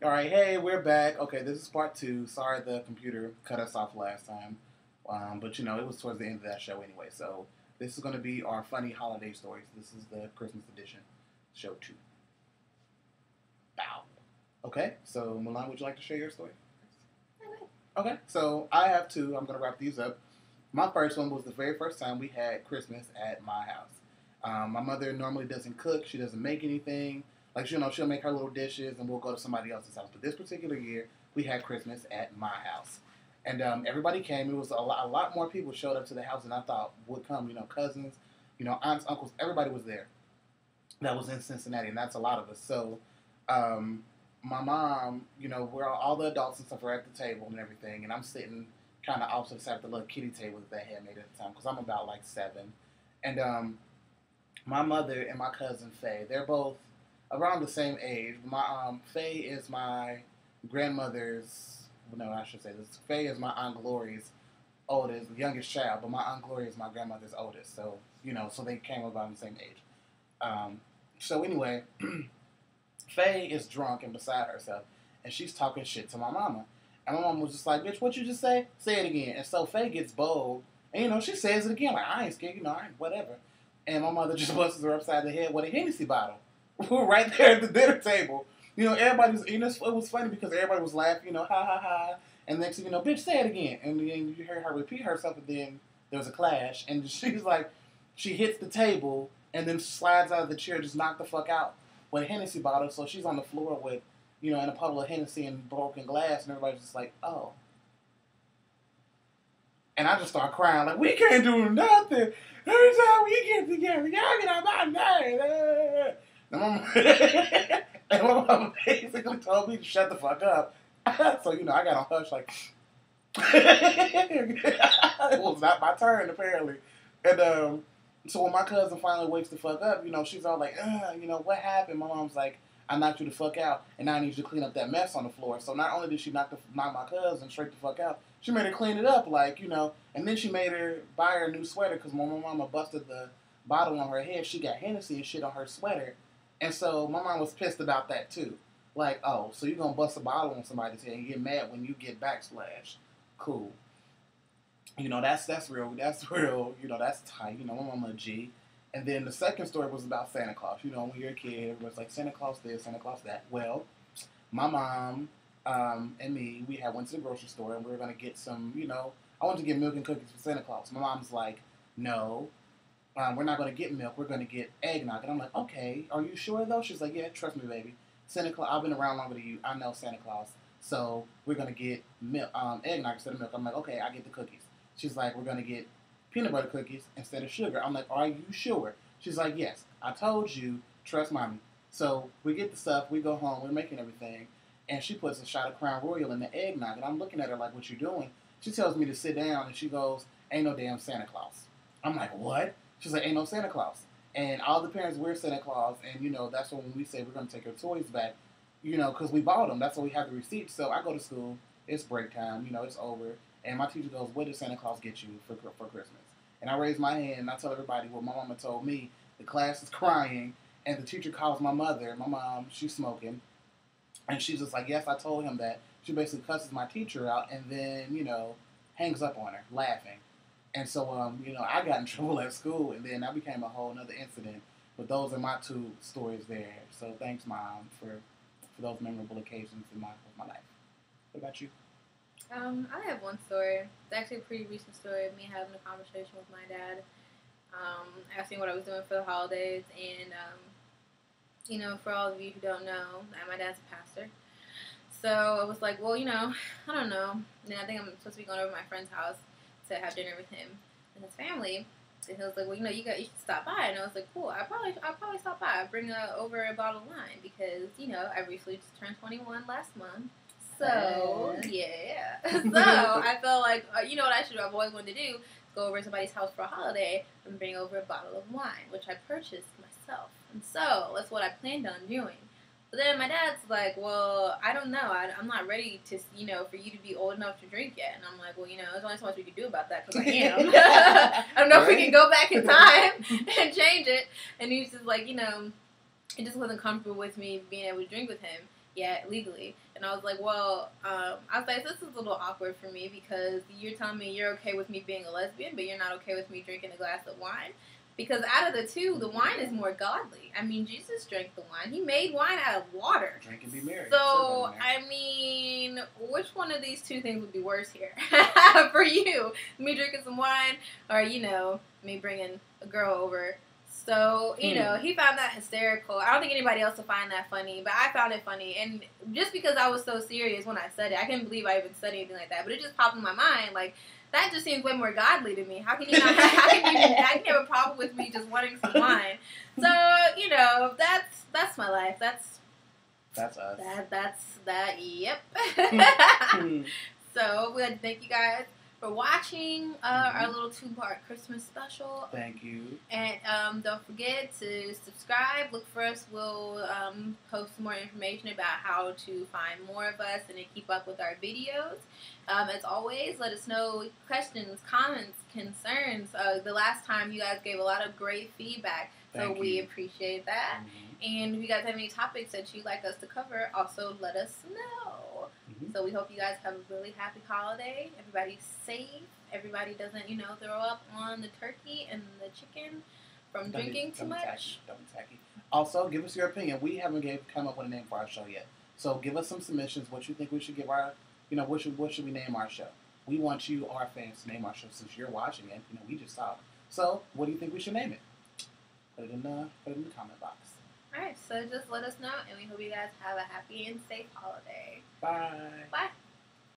All right, hey, we're back. Okay, this is part two. Sorry the computer cut us off last time. But it was towards the end of that show anyway. So this is going to be our funny holiday stories. This is the Christmas edition, show two. Bow. Okay, so Mulan, would you like to share your story? Okay, so I have two. I'm going to wrap these up. My first one was the very first time we had Christmas at my house. My mother normally doesn't cook. She doesn't make anything. Like, she'll make her little dishes and we'll go to somebody else's house. But this particular year, we had Christmas at my house. And everybody came. It was a lot more people showed up to the house than I thought would come. Cousins, aunts, uncles, everybody was there. That was in Cincinnati, and that's a lot of us. So my mom, we're all the adults and stuff are at the table and everything. And I'm sitting kind of off to the side of the little kiddie table that they had made at the time because I'm about like 7. And my mother and my cousin Faye, they're both around the same age. My Faye is my grandmother's. No, I should say this. Faye is my Aunt Glory's oldest, youngest child, but my Aunt Glory is my grandmother's oldest. So so they came about the same age. So anyway, Faye is drunk and beside herself, and she's talking shit to my mama. And my mom was just like, "Bitch, what you just say? Say it again." And so Faye gets bold, and she says it again, like, "I ain't scared, I ain't whatever." And my mother just busts her upside the head with a Hennessy bottle. Right there at the dinner table. Everybody's, it was funny because everybody was laughing, ha ha ha. And next thing bitch, say it again. And then you hear her repeat herself, and then there was a clash. And she's like, she hits the table and then slides out of the chair, just knocked the fuck out with a Hennessy bottle. So she's on the floor with, in a puddle of Hennessy and broken glass, and everybody's just like, oh. And I just start crying, like, we can't do nothing. Every time we get together, y'all get out my name. And my mom basically told me to shut the fuck up. So, I got on hush, like, it was not my turn, apparently. And so when my cousin finally wakes the fuck up, she's all like, what happened? My mom's like, I knocked you the fuck out, and now I need you to clean up that mess on the floor. So not only did she knock my cousin straight the fuck out, she made her clean it up, like, and then she made her buy her a new sweater, because when my mama busted the bottle on her head, she got Hennessy and shit on her sweater. And so my mom was pissed about that too. Like, oh, so you're going to bust a bottle on somebody's head and get mad when you get backslash. Cool. That's real. That's real. That's tight. My mama a G. And then the second story was about Santa Claus. When you're a kid, everyone's like, Santa Claus this, Santa Claus that. Well, my mom and me, we went to the grocery store and we were going to get some, I wanted to get milk and cookies for Santa Claus. My mom's like, no. We're not going to get milk. We're going to get eggnog. And I'm like, okay, are you sure, though? She's like, yeah, trust me, baby. Santa Claus, I've been around longer than you. I know Santa Claus. So we're going to get milk, eggnog instead of milk. I'm like, okay, I get the cookies. She's like, we're going to get peanut butter cookies instead of sugar. I'm like, are you sure? She's like, yes. I told you, trust mommy. So we get the stuff. We go home. We're making everything. And she puts a shot of Crown Royal in the eggnog. And I'm looking at her like, what you doing? She tells me to sit down. And she goes, ain't no damn Santa Claus. I'm like, what? She's like, ain't no Santa Claus. And all the parents, we're Santa Claus. And, that's when we say we're going to take our toys back, because we bought them. That's why we have the receipt. So I go to school. It's break time. It's over. And my teacher goes, what did Santa Claus get you for Christmas? And I raise my hand and I tell everybody what my mama told me. The class is crying. And the teacher calls my mother. My mom, she's smoking. And she's just like, yes, I told him that. She basically cusses my teacher out and then, hangs up on her, laughing. And so, I got in trouble at school, and then that became a whole other incident. But those are my two stories there. So thanks, Mom, for those memorable occasions in my life. What about you? I have one story. It's actually a pretty recent story of me having a conversation with my dad, asking what I was doing for the holidays. And, for all of you who don't know, my dad's a pastor. So I was like, well, I don't know. And I think I'm supposed to be going over to my friend's house to have dinner with him and his family. And he was like, well, you should stop by. And I was like, cool, I'll probably stop by. I'll bring over a bottle of wine because, I recently just turned 21 last month. So, yeah. So, I felt like, what I've always wanted to do, go over to somebody's house for a holiday and bring over a bottle of wine, which I purchased myself. And so, that's what I planned on doing. But then my dad's like, well, I don't know. I'm not ready to, for you to be old enough to drink yet. And I'm like, well, there's only so much we can do about that because I am. I don't know if we can go back in time and change it. And he's just like, he just wasn't comfortable with me being able to drink with him. Yeah, legally. And I was like, well, I was like, this is a little awkward for me because you're telling me you're okay with me being a lesbian, but you're not okay with me drinking a glass of wine. Because out of the two, the wine is more godly. I mean, Jesus drank the wine. He made wine out of water. Drink and be merry. So, I mean, which one of these two things would be worse here for you? Me drinking some wine or, you know, me bringing a girl over? So, you know, he found that hysterical. I don't think anybody else would find that funny, but I found it funny. And just because I was so serious when I said it, I couldn't believe I even said anything like that. But it just popped in my mind, like, that just seems way more godly to me. How can you not? How can you have a problem with me just wanting some wine? So, you know, that's my life. That's us. That. Yep. So we like to thank you guys for watching our little 2-part Christmas special. Thank you. And don't forget to subscribe. Look for us. We'll post more information about how to find more of us and to keep up with our videos. As always, let us know questions, comments, concerns. The last time you guys gave a lot of great feedback, so we appreciate that. And if you guys have any topics that you'd like us to cover, also let us know. So we hope you guys have a really happy holiday. Everybody's safe. Everybody doesn't, you know, throw up on the turkey and the chicken from drinking too much. Don't be tacky. Also, give us your opinion. We haven't come up with a name for our show yet. So give us some submissions. What you think we should give our, you know, what should we name our show? We want you, our fans, to name our show since you're watching it. You know, we just talk. So what do you think we should name it? Put it in the comment box. Alright, so just let us know, and we hope you guys have a happy and safe holiday. Bye. Bye.